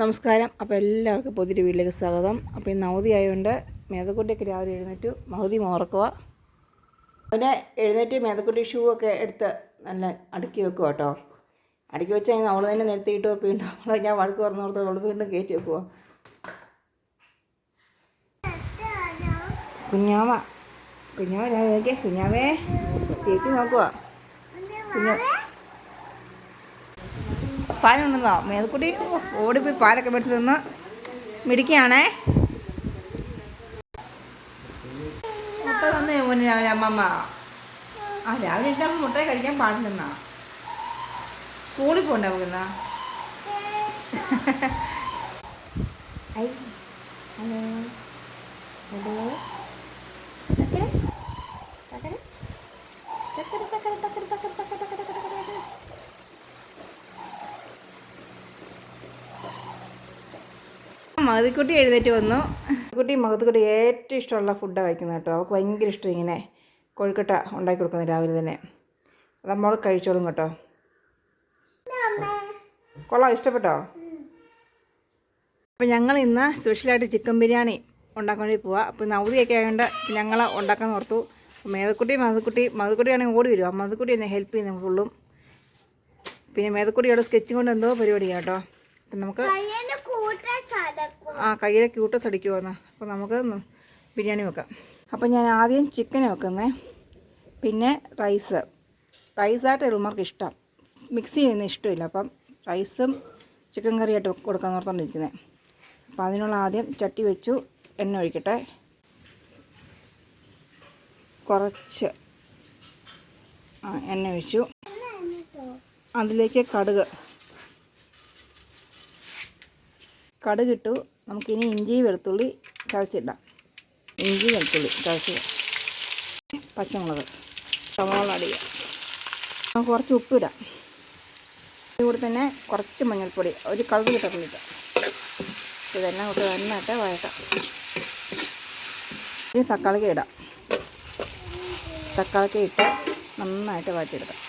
നമസ്കാരം. അപ്പോൾ എല്ലാവർക്കും പുതിയൊരു വീട്ടിലേക്ക് സ്വാഗതം. അപ്പോൾ ഇന്ന് അവധിയായതുകൊണ്ട് മേതക്കുട്ടിയൊക്കെ രാവിലെ എഴുന്നേറ്റ് മഹതി മോർക്കുക. അവനെ എഴുന്നേറ്റ് മേതക്കുട്ടി ഷൂ ഒക്കെ എടുത്ത് നല്ല അടുക്കി വെക്കുക കേട്ടോ. അടുക്കി വെച്ചാൽ അവൾ തന്നെ നിരത്തിയിട്ട് വീണ്ടും അവളെ ഞാൻ വഴക്ക് പറഞ്ഞോർത്ത് അവൾ വീണ്ടും കയറ്റി വെക്കുക. കുഞ്ഞാവ രാവിലെ കുഞ്ഞാവേ ചേച്ചി നോക്കുക. പാലുണ്ടെന്നോ മേതക്കുട്ടി ഓടിപ്പോയി പാലൊക്കെ മേടിച്ച് നിന്ന് മിടിക്കുകയാണേ. മുട്ട തന്നെ മോനെ രാവിലെ അമ്മമ്മ രാവിലെ ഇട്ടാകുമ്പോൾ മുട്ട കഴിക്കാൻ പാടില്ലെന്നാ. സ്കൂളിൽ പോകണ്ടേ നമുക്കെന്നാ. മഹതിക്കുട്ടി എഴുന്നേറ്റ് വന്നു. മഹതിക്കുട്ടി ഏറ്റവും ഇഷ്ടമുള്ള ഫുഡാണ് കഴിക്കുന്നത് കേട്ടോ. അവൾക്ക് ഭയങ്കര ഇഷ്ടം ഇങ്ങനെ കോഴിക്കട്ട ഉണ്ടാക്കി കൊടുക്കുന്നത് രാവിലെ തന്നെ. അത് നമ്മൾ കഴിച്ചോളും കേട്ടോ. കൊള്ളാം, ഇഷ്ടപ്പെട്ടോ? അപ്പോൾ ഞങ്ങൾ ഇന്ന് സ്പെഷ്യലായിട്ട് ചിക്കൻ ബിരിയാണി ഉണ്ടാക്കാൻ വേണ്ടി പോവാം. അപ്പോൾ ഇന്ന് അവധിയൊക്കെ ആയതുകൊണ്ട് ഞങ്ങൾ ഉണ്ടാക്കാൻ ഓർത്തു. മഹതിക്കുട്ടിയാണെങ്കിൽ ഓടി വരും. മഹതിക്കുട്ടി എന്നെ ഹെൽപ്പ് ചെയ്യുന്നത് ഫുള്ളും. പിന്നെ മേതക്കുട്ടിയോട് സ്കെച്ചും കൊണ്ട് എന്തോ പരിപാടിയാണ് കേട്ടോ. അപ്പം നമുക്ക് കയ്യിലെ ക്യൂട്ടസ് അടിക്കുമെന്ന്. അപ്പോൾ നമുക്ക് ബിരിയാണി വെക്കാം. അപ്പോൾ ഞാൻ ആദ്യം ചിക്കൻ വെക്കുന്നത്, പിന്നെ റൈസായിട്ട് എളുമാർക്ക് ഇഷ്ടം, മിക്സ് ചെയ്യുന്ന ഇഷ്ടമില്ല. അപ്പം റൈസും ചിക്കൻ കറിയായിട്ട് കൊടുക്കാൻ ഓർത്തുകൊണ്ടിരിക്കുന്നത്. അപ്പോൾ അതിനുള്ള ആദ്യം ചട്ടി വെച്ചു, എണ്ണ ഒഴിക്കട്ടെ. കുറച്ച് എണ്ണ ഒഴിച്ചു. അതിലേക്ക് കടുകിട്ടു. നമുക്കിനി ഇഞ്ചി വെളുത്തുള്ളി ചതച്ചിടാം. പച്ചമുളക്, സവാള അടിക്കുക. നമുക്ക് കുറച്ച് ഉപ്പിടാം. അതുകൂടെ തന്നെ കുറച്ച് മഞ്ഞൾപ്പൊടി, ഒരു കളർ കിട്ടുന്നില്ല. ഇതെല്ലാം കൂട്ടി നന്നായിട്ട് വഴറ്റാം. ഇനി തക്കാളിക്ക് ഇടാം. തക്കാളിക്ക് ഇട്ട് നന്നായിട്ട് വഴറ്റിയെടുക്കാം.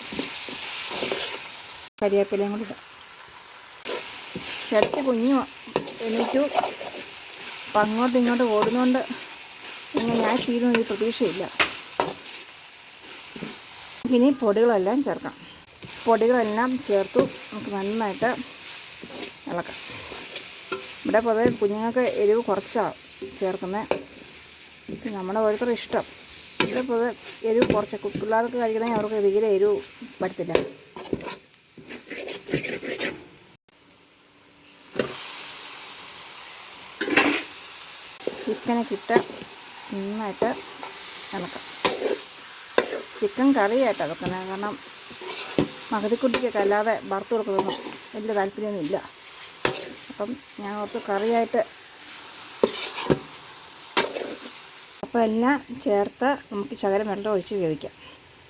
കരിവേപ്പിലയും കൂടി ഇടാം. ചട്ടി കുഞ്ഞു എണീറ്റു. അപ്പം അങ്ങോട്ടും ഇങ്ങോട്ടും ഓടുന്നതുകൊണ്ട് ഇങ്ങനെ ഞാൻ ചെയ്യുന്ന ഒരു പ്രതീക്ഷയില്ല. ഇനി പൊടികളെല്ലാം ചേർക്കാം. പൊടികളെല്ലാം ചേർത്തു നമുക്ക് നന്നായിട്ട് ഇളക്കാം. ഇവിടെ പൊതുവെ കുഞ്ഞുങ്ങൾക്ക് എരിവ് കുറച്ചാണ് ചേർക്കുന്നത്. നമ്മുടെ ഓരോരുത്തരുടെ ഇഷ്ടം. ഇവിടെ പൊതുവെ എരിവ് കുറച്ച് പിള്ളേർക്ക് കഴിക്കണമെങ്കിൽ അവർക്ക് തീരെ എരിവ് പറ്റത്തില്ല. ചിക്കനൊക്കെ ഇട്ട് നന്നായിട്ട് ഇളക്കാം. ചിക്കൻ കറിയായിട്ടാണ് വെക്കുന്നത്. കാരണം മഹതിക്കുട്ടിക്കൊക്കെ അല്ലാതെ വറുത്ത് കൊടുക്കുന്നതൊന്നും വലിയ താല്പര്യമൊന്നുമില്ല. അപ്പം ഞാൻ ഓർത്ത് കറിയായിട്ട്. അപ്പോൾ എല്ലാം ചേർത്ത് നമുക്ക് ശകലം വെള്ളം ഒഴിച്ച് വേവിക്കാം.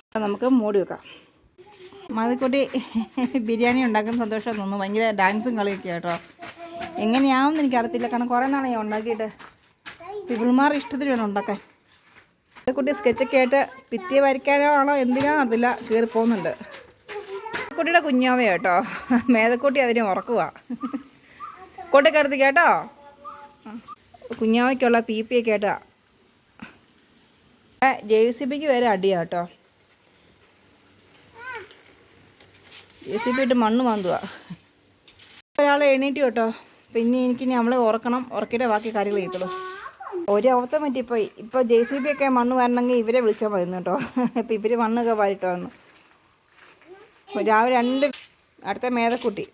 അപ്പം നമുക്ക് മൂടി വെക്കാം. മഹതിക്കുട്ടി ബിരിയാണി ഉണ്ടാക്കുന്ന സന്തോഷം തോന്നുന്നു. ഭയങ്കര ഡാൻസും കളിയൊക്കെ കേട്ടോ. എങ്ങനെയാണെന്ന് എനിക്കറിയത്തില്ല. കാരണം കുറേ നാളെ ഞാൻ ഉണ്ടാക്കിയിട്ട് പിപിൾമാർ ഇഷ്ടത്തിന് വേണം ഉണ്ടാക്കാൻ. കുട്ടി സ്കെച്ചൊക്കെ ആയിട്ട് ഭിത്തി വരയ്ക്കാനാണോ എന്തിനാണോ അറിയില്ല, കയറി പോകുന്നുണ്ട്. കുട്ടിയുടെ കുഞ്ഞാവ കേട്ടോ. മേതക്കുട്ടി അതിനെ ഉറക്കുക. കൊട്ടിക്കടുത്ത് കേട്ടോ. കുഞ്ഞാവയ്ക്കുള്ള ഒക്കെ കേട്ടോ. JCBക്ക് വരെ അടിയാണ് കേട്ടോ. JCB ഇട്ട് മണ്ണ് മാന്തുക. ഒരാളെ എണീറ്റ് കേട്ടോ. പിന്നെ എനിക്കിനി നമ്മളെ ഉറക്കിയിട്ട് ബാക്കി കാര്യങ്ങൾ ചെയ്യത്തുള്ളൂ. ഒരു അവസ്ഥ പറ്റിപ്പോയി. ഇപ്പോൾ JCB ഒക്കെ മണ്ണ് വരണമെങ്കിൽ ഇവരെ വിളിച്ചാൽ മതി കേട്ടോ. ഇപ്പം ഇവർ മണ്ണൊക്കെ വാരിട്ട് വന്നു. രാവിലെ അടുത്ത മേതക്കുട്ടി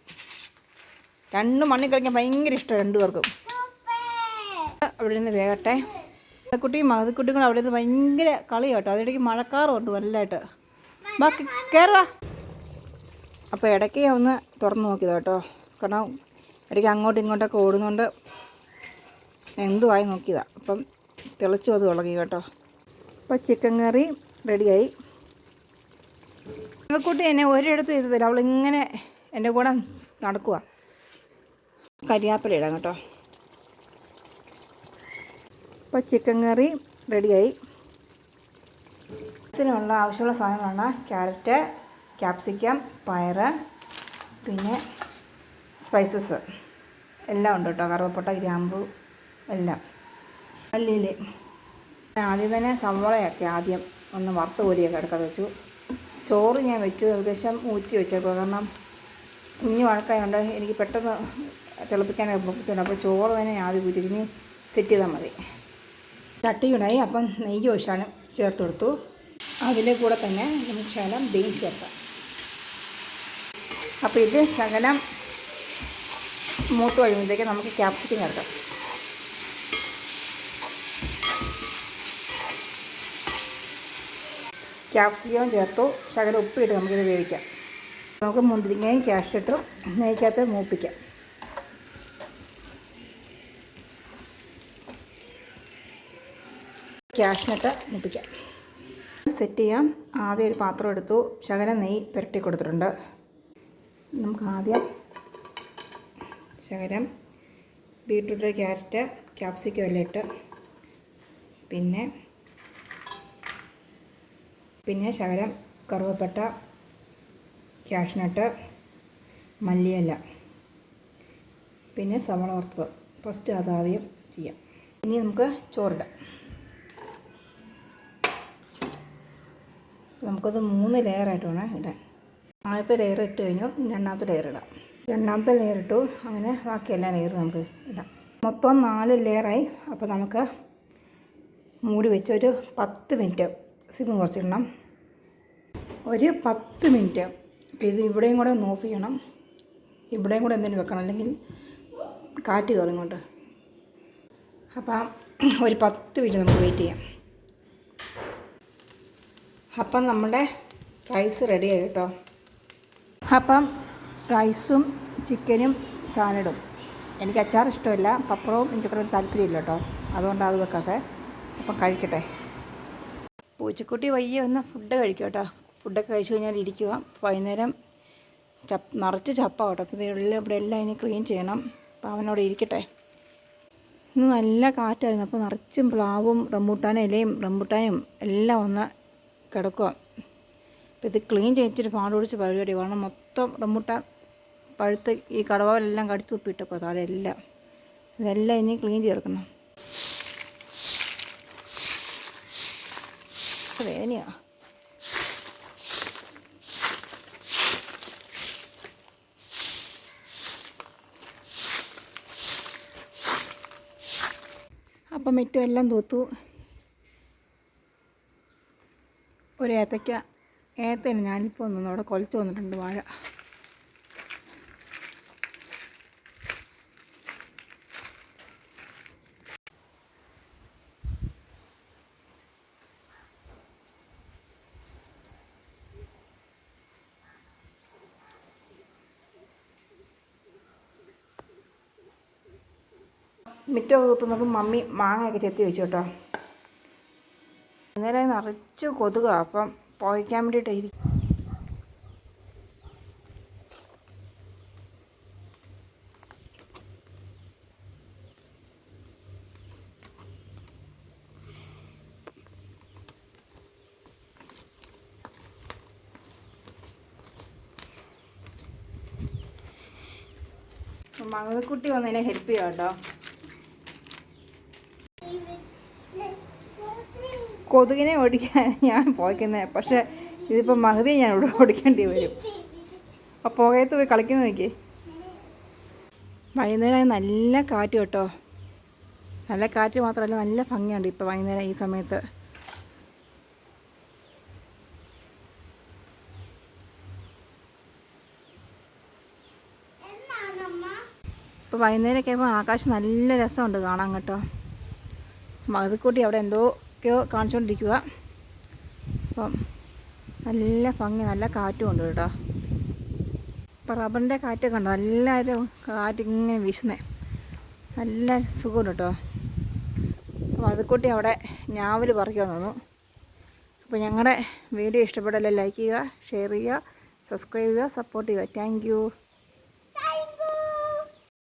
മണ്ണിൽ കളിക്കാൻ ഭയങ്കര ഇഷ്ടമാണ് രണ്ടുപേർക്കും. അവിടെ നിന്ന് വേഗട്ടെ. മേതക്കുട്ടിയും മഹതിക്കുട്ടിയും കൂടെ അവിടെ നിന്ന് ഭയങ്കര കളി കേട്ടോ. അതിനിടയ്ക്ക് മഴക്കാറുണ്ട് നല്ലതായിട്ട്. ബാക്കി കയറുക. അപ്പോൾ ഇടയ്ക്ക് ഒന്ന് തുറന്ന് നോക്കിയതാണ് കേട്ടോ. കാരണം ഇടയ്ക്ക് അങ്ങോട്ടും ഇങ്ങോട്ടൊക്കെ ഓടുന്നുണ്ട്. എന്തുവായി നോക്കിയതാണ്. അപ്പം തിളച്ചു അത് ഇളകി കേട്ടോ. അപ്പോൾ ചിക്കൻ കറി റെഡിയായി. മേതക്കുട്ടി എന്നെ ഒരിടത്തും ചെയ്തതില്ല. അവളിങ്ങനെ എൻ്റെ കൂടെ നടക്കുക. കരിയാപ്പില ഇടാം കേട്ടോ. അപ്പോൾ ചിക്കൻ കറി റെഡിയായി. ഇതിനുള്ള ആവശ്യമുള്ള സാധനങ്ങളാണ് ക്യാരറ്റ്, ക്യാപ്സിക്കം, പയറ്, പിന്നെ സ്പൈസസ്. എല്ലാം ഉണ്ട് കേട്ടോ, കറുവപ്പട്ട, ഗ്രാമ്പു എല്ലാം. മല്ലിയില ആദ്യം തന്നെ സവോളയൊക്കെ ആദ്യം ഒന്ന് വറുത്ത് കോരിയൊക്കെ എടുക്കാൻ വെച്ചു. ചോറ് ഞാൻ വെച്ചു ഏകദേശം ഊറ്റി വെച്ചേക്കുക, കാരണം കുഞ്ഞു വഴക്കായതുകൊണ്ട് എനിക്ക് പെട്ടെന്ന് തിളപ്പിക്കാനൊക്കെ ബുദ്ധിമുട്ടുണ്ട്. അപ്പോൾ ചോറ് തന്നെ ആദ്യം ഊറ്റി സെറ്റ് ചെയ്താൽ മതി. ചട്ടിയുണ്ടായി, അപ്പം നെയ്യ് ഒഴിച്ചാലും ചേർത്ത് കൊടുത്തു. അതിൻ്റെ കൂടെ തന്നെ നമുക്ക് ശകലം ബീൻസ് ചേർക്കാം. അപ്പോൾ ഇത് ശകലം മൂത്ത് കഴിയുമ്പോഴത്തേക്ക് നമുക്ക് ക്യാപ്സിക്കം ചേർക്കാം. ക്യാപ്സിക്കവും ചേർത്തു, ശകലം ഉപ്പിട്ട് നമുക്കിത് വേവിക്കാം. നമുക്ക് മുന്തിരിങ്ങയും ക്യാഷ്നട്ടും നെയ്ക്കകത്ത് മൂപ്പിക്കാം. ക്യാഷ്നട്ട് മൂപ്പിക്കാം. സെറ്റ് ചെയ്യാം. ആദ്യം ഒരു പാത്രം എടുത്തു, ശകലം നെയ്യ് പുരട്ടി കൊടുത്തിട്ടുണ്ട്. നമുക്ക് ആദ്യം ശകലം ബീട്രൂട്ട്, ക്യാരറ്റ്, ക്യാപ്സിക്കം എല്ലാം ഇട്ട് പിന്നെ ശകലം കറുവപ്പട്ട, ക്യാഷ്നട്ട്, മല്ലിയില, പിന്നെ സവോള വറുത്തത്. ഫസ്റ്റ് അതാദ്യം ചെയ്യാം. ഇനി നമുക്ക് ചോറിടാം. നമുക്കത് 3 ലെയറായിട്ട് വേണം ഇടാൻ. ആദ്യത്തെ ലെയർ ഇട്ട് കഴിഞ്ഞു, രണ്ടാമത്തെ ലെയർ ഇടാം. രണ്ടാമത്തെ ലെയർ ഇട്ടു, അങ്ങനെ ബാക്കി എല്ലാ ലെയറും നമുക്ക് ഇടാം. മൊത്തം 4 ലെയറായി. അപ്പോൾ നമുക്ക് മൂടി വെച്ച് ഒരു 10 മിനിറ്റ് സിം കുറച്ചിടണം. ഒരു 10 മിനിറ്റ്. അപ്പോൾ ഇത് ഇവിടെയും കൂടെ ഒന്ന് ഓഫ് ചെയ്യണം, ഇവിടെയും കൂടെ എന്തെങ്കിലും വെക്കണം, അല്ലെങ്കിൽ കാറ്റ് കയറും കൊണ്ട്. അപ്പം ഒരു 10 മിനിറ്റ് നമുക്ക് വെയിറ്റ് ചെയ്യാം. അപ്പം നമ്മുടെ റൈസ് റെഡിയായി കേട്ടോ. അപ്പം റൈസും ചിക്കനും സാലഡും. എനിക്ക് അച്ചാർ ഇഷ്ടമില്ല, പപ്പടവും എനിക്കത്ര താല്പര്യമില്ല കേട്ടോ, അതുകൊണ്ടാണ് അത് വെക്കാതെ. അപ്പം കഴിക്കട്ടെ. പൂച്ചക്കുട്ടി വയ്യ ഒന്ന് ഫുഡ് കഴിക്കും കേട്ടോ. ഫുഡൊക്കെ കഴിച്ച് കഴിഞ്ഞാൽ ഇരിക്കുക. വൈകുന്നേരം നിറച്ച് ചപ്പ കേട്ടോ. അപ്പോൾ ഇവിടെ എല്ലാം ഇനി ക്ലീൻ ചെയ്യണം. അപ്പോൾ അവനോട് ഇരിക്കട്ടെ. ഇന്ന് നല്ല കാറ്റായിരുന്നു, അപ്പോൾ നിറച്ചും പ്ലാവും റംബൂട്ടാനും എല്ലാം ഒന്ന് കിടക്കുക. അപ്പോൾ ഇത് ക്ലീൻ ചെയ്തിട്ട് പാട് പിടിച്ച് പരിപാടി. കാരണം മൊത്തം റംബൂട്ടാൻ പഴുത്ത് ഈ കടവെല്ലാം കടിച്ചു തുപ്പിയിട്ടപ്പോൾ താഴെ ഇതെല്ലാം ഇനി ക്ലീൻ ചേർക്കണം. വേദനയാണ്. അപ്പം മിറ്റും എല്ലാം തൂത്തു. ഒരു ഏത്തന് ഞാനിപ്പോൾ ഒന്നും അവിടെ കൊലത്ത് വന്നിട്ടുണ്ട് വാഴ. മിറ്റം തൂത്തുന്നപ്പം മമ്മി മാങ്ങയൊക്കെ ചെത്തി വെച്ചു കേട്ടോ. അന്നേരം നിറച്ച് കൊതുക. അപ്പം പുകയ്ക്കാൻ വേണ്ടിയിട്ട് ഇരിക്കും. മകൾക്കുട്ടി വന്നതിനെ ഹെൽപ്പ് ചെയ്യാം കേട്ടോ. കൊതുകിനെ ഓടിക്കാൻ ഞാൻ പോയിക്കുന്നത്, പക്ഷേ ഇതിപ്പോൾ മഹതിയെ ഞാൻ ഇവിടെ ഓടിക്കേണ്ടി വരും. അപ്പോൾ പുകയത്ത് പോയി കളിക്കുന്ന നോക്കി. വൈകുന്നേരം നല്ല കാറ്റ് കേട്ടോ. നല്ല കാറ്റ് മാത്രമല്ല നല്ല ഭംഗിയുണ്ട് ഇപ്പോൾ വൈകുന്നേരം ഈ സമയത്ത്. ഇപ്പോൾ വൈകുന്നേരമൊക്കെ ആകുമ്പോൾ ആകാശം നല്ല രസമുണ്ട് കാണാൻ കേട്ടോ. മഹതിക്കുട്ടി അവിടെ എന്തൊക്കെയോ കാണിച്ചുകൊണ്ടിരിക്കുക. അപ്പം നല്ല ഭംഗി, നല്ല കാറ്റും ഉണ്ട് കേട്ടോ. ഇപ്പം റബ്ബറിൻ്റെ കാറ്റൊക്കെ ഉണ്ട്, നല്ലൊരു കാറ്റിങ്ങനെ വീശുന്നേ, നല്ല സുഖമുണ്ട് കേട്ടോ. അപ്പോൾ മഹതിക്കുട്ടി അവിടെ ഞാവൽ പറിക്കുമെന്ന് തോന്നുന്നു. അപ്പോൾ ഞങ്ങളുടെ വീഡിയോ ഇഷ്ടപ്പെട്ടാൽ ലൈക്ക് ചെയ്യുക, ഷെയർ ചെയ്യുക, സബ്സ്ക്രൈബ് ചെയ്യുക, സപ്പോർട്ട് ചെയ്യുക. Thank you.